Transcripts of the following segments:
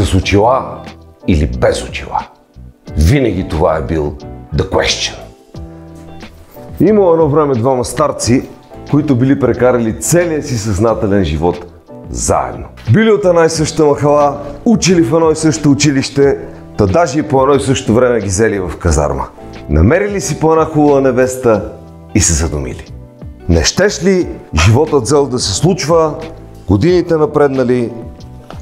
С очила или без очила? Винаги това е бил the question. Имало едно време двама старци, които били прекарали целия си съзнателен живот заедно. Били от една и съща махала, учили в едно и също училище, та даже и по едно и също време ги взели в казарма. Намерили си по една хубава невеста и се задумили. Не щеш ли животът взел да се случва, годините напреднали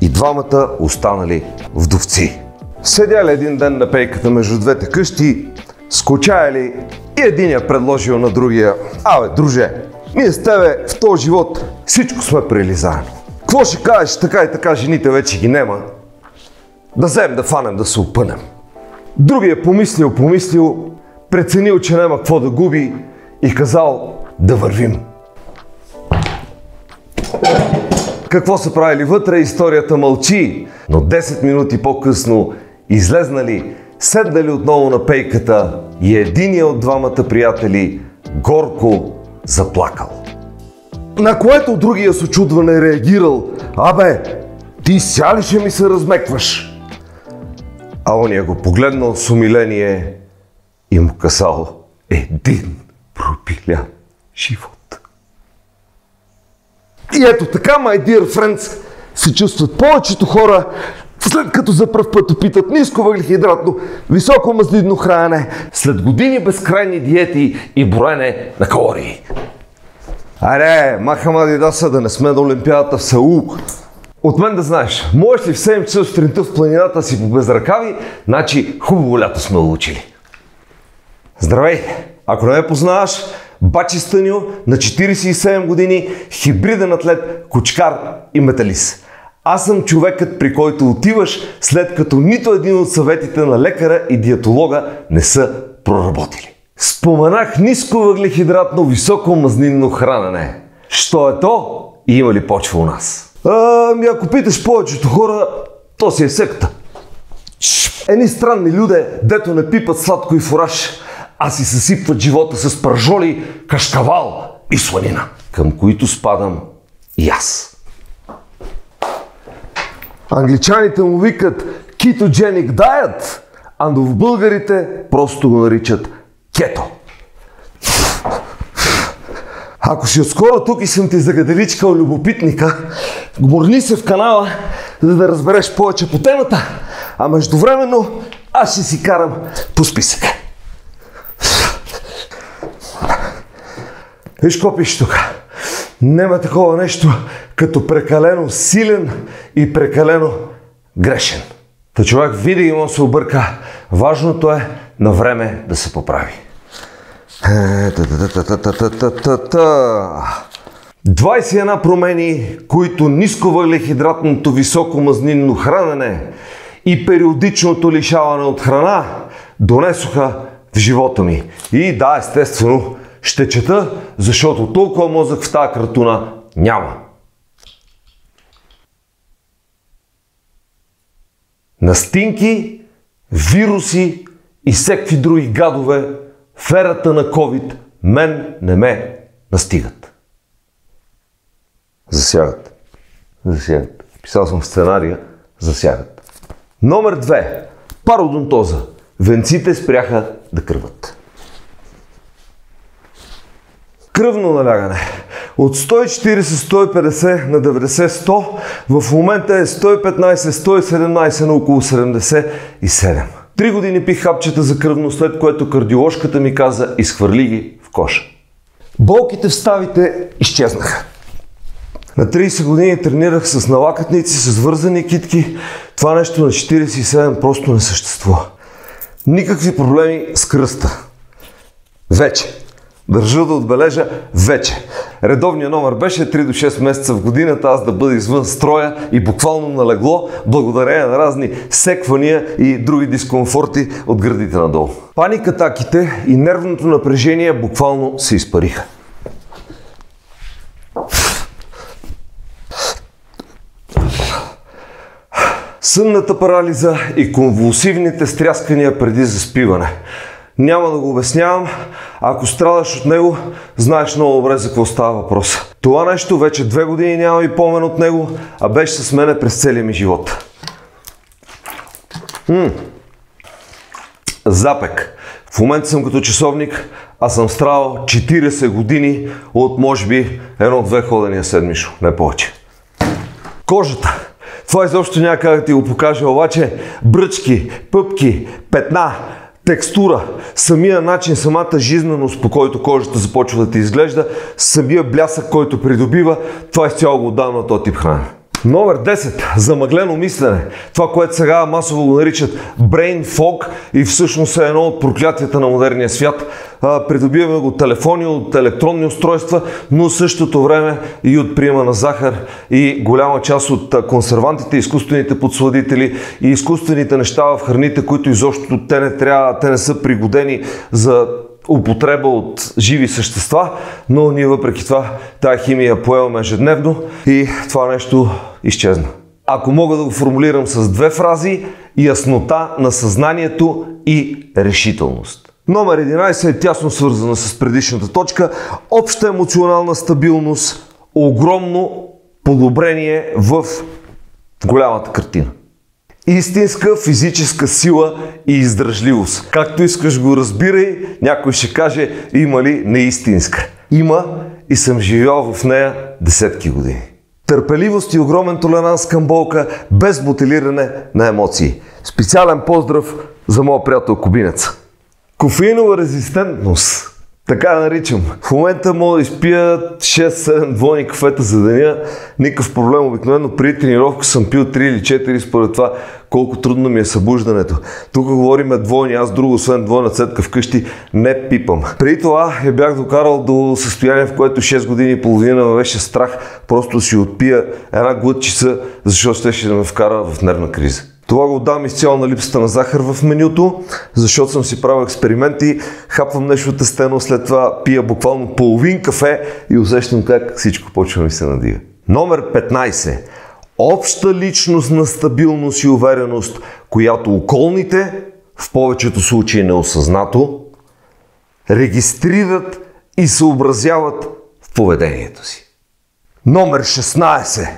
и двамата останали вдовци. Седяли един ден на пейката между двете къщи, скучаяли и единия предложил на другия: абе, друже, ние с тебе в този живот всичко сме прели заедно. Какво ще кажеш, така и така жените вече ги нема, да вземем да фанем да се опънем. Другия помислил, преценил, че няма какво да губи и казал да вървим. Какво са правили вътре, историята мълчи, но 10 минути по-късно излезнали, седнали отново на пейката и единият от двамата приятели горко заплакал. На което другия с очудване реагирал: абе, ти ся ли ще ми се размекваш? А ония го погледнал с умиление и му казал: един пропилян живот. И ето така, my dear friends, се чувстват повечето хора, след като за пръв път опитат ниско въглехидратно, високо мазнинно хранене, след години безкрайни диети и броене на калории. Аре, махам Адидаса, да не сме на Олимпиадата в Сеул. От мен да знаеш, можеш ли в 7 часа сутринта в планината си по безръкави, значи хубаво лято сме учили. Здравей! Ако не ме познаваш, бачи Стъньо, на 47 години, хибриден атлет, кучкар и металист. Аз съм човекът, при който отиваш, след като нито един от съветите на лекаря и диетолога не са проработили. Споменах ниско въглехидратно, високо мазнинно хранене. Що е то и има ли почва у нас? Ако питаш повечето хора, то си е секта. Едни странни люде, дето не пипат сладко и фураж, а си съсипват живота с пържоли, кашкавал и сланина, към които спадам и аз. Англичаните му викат ketogenic diet, а в българите просто го наричат кето. Ако си отскоро тук и съм ти загаделичкал любопитника, гмурни се в канала, за да разбереш повече по темата, а междувременно аз ще си карам по списъка. Виж какво пише тук. Нема такова нещо като прекалено силен и прекалено грешен. Та човек винаги може да се обърка. Важното е на време да се поправи. 21 промени, които ниско въглехидратното високо мазнинно хранене и периодичното лишаване от храна донесоха в живота ми. И да, естествено, ще чета, защото толкова мозък в тази картуна няма. Настинки, вируси и всеки други гадове в ерата на COVID мен не ме настигат. Засягат. Писал съм в сценария. Засягат. Номер 2. Пародонтоза. Венците спряха да кръват. Кръвно налягане. От 140-150 на 90-100 в момента е 115-117 на около 77. 3 години пих хапчета за кръвно, след което кардиоложката ми каза: изхвърли ги в коша. Болките в ставите изчезнаха. На 30 години тренирах с налакътници, с вързани китки. Това нещо на 47 просто не съществува. Никакви проблеми с кръста. Вече. Държа да отбележа вече. Редовният номер беше 3 до 6 месеца в годината аз да бъда извън строя и буквално налегло, благодарение на разни секвания и други дискомфорти от гърдите надолу. Паникатаките и нервното напрежение буквално се изпариха. Сънната парализа и конвулсивните стряскания преди заспиване. Няма да го обяснявам, ако страдаш от него, знаеш много добре за какво става въпрос. Това нещо вече 2 години няма и помен от него, а беше с мене през целия ми живот. Запек. В момента съм като часовник, а съм страдал 40 години от може би 1-2 ходения седмично, не повече. Кожата. Това изобщо няма как да ти го покажа, обаче бръчки, пъпки, петна, текстура, самия начин, самата жизненост, по който кожата започва да ти изглежда, самия блясък, който придобива, това изцяло го отдавам на този тип храна. Номер 10. Замъглено мислене. Това, което сега масово го наричат brain fog и всъщност е едно от проклятията на модерния свят. Придобиваме го от телефони, от електронни устройства, но в същото време и от приема на захар и голяма част от консервантите, изкуствените подсладители и изкуствените неща в храните, които изобщо те не са пригодени за употреба от живи същества, но ние въпреки това тая химия поемаме ежедневно и това нещо изчезна. Ако мога да го формулирам с 2 фрази: яснота на съзнанието и решителност. Номер 11 е тясно свързана с предишната точка. Обща емоционална стабилност, огромно подобрение в голямата картина. Истинска физическа сила и издръжливост. Както искаш го разбирай, някой ще каже: има ли неистинска? Има и съм живял в нея десетки години. Търпеливост и огромен толеранс към болка, без бутилиране на емоции. Специален поздрав за моя приятел Кубинец. Кофеинова резистентност. Така наричам. В момента мога да изпия 6-7 двойни кафета за деня. Никакъв проблем. Обикновено при тренировка съм пил 3 или 4 според това колко трудно ми е събуждането. Тук говорим двойни, аз друго, освен двойна цетка вкъщи, не пипам. Преди това я бях докарал до състояние, в което 6 години и половина ме беше страх просто си отпия една глътчица, защото щеше да ме вкара в нервна криза. Това го отдам изцяло на липсата на захар в менюто, защото съм си правил експерименти, хапвам нещо тестено, след това пия буквално половин кафе и усещам как всичко почва ми се надига. Номер 15. Обща личностна стабилност и увереност, която околните, в повечето случаи неосъзнато, регистрират и съобразяват в поведението си. Номер 16.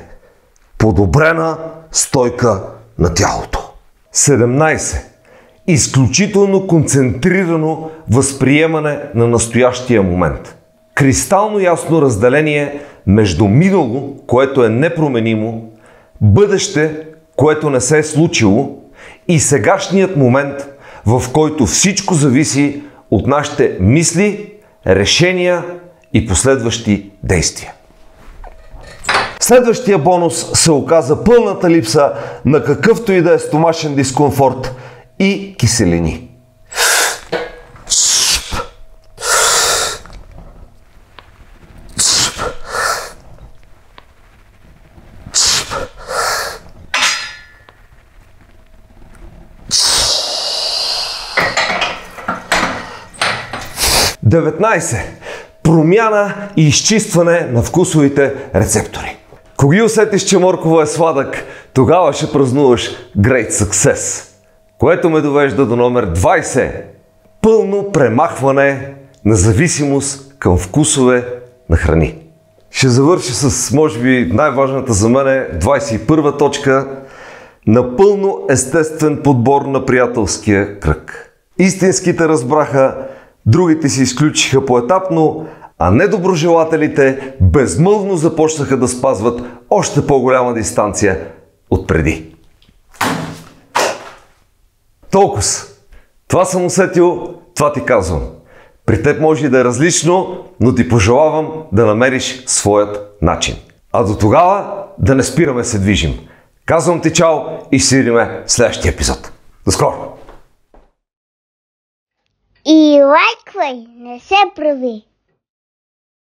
Подобрена стойка на тялото. 17. Изключително концентрирано възприемане на настоящия момент. Кристално ясно разделение между минало, което е непроменимо, бъдеще, което не се е случило, и сегашният момент, в който всичко зависи от нашите мисли, решения и последващи действия. Следващия бонус се оказа пълната липса на какъвто и да е стомашен дискомфорт и киселини. Промяна и изчистване на вкусовите рецептори. Кога усетиш, че моркова е сладък, тогава ще празнуваш Great Success. Което ме довежда до номер 20. Пълно премахване на зависимост към вкусове на храни. Ще завърша с, може би, най-важната за мен 21 точка. Напълно естествен подбор на приятелския кръг. Истинските разбраха, другите се изключиха поетапно, а недоброжелателите безмълвно започнаха да спазват още по-голяма дистанция от преди. Толкова. Това съм усетил, това ти казвам. При теб може и да е различно, но ти пожелавам да намериш своят начин. А до тогава да не спираме се движим. Казвам ти чао и ще се видим в следващия епизод. До скоро! И лайквай, не се прави!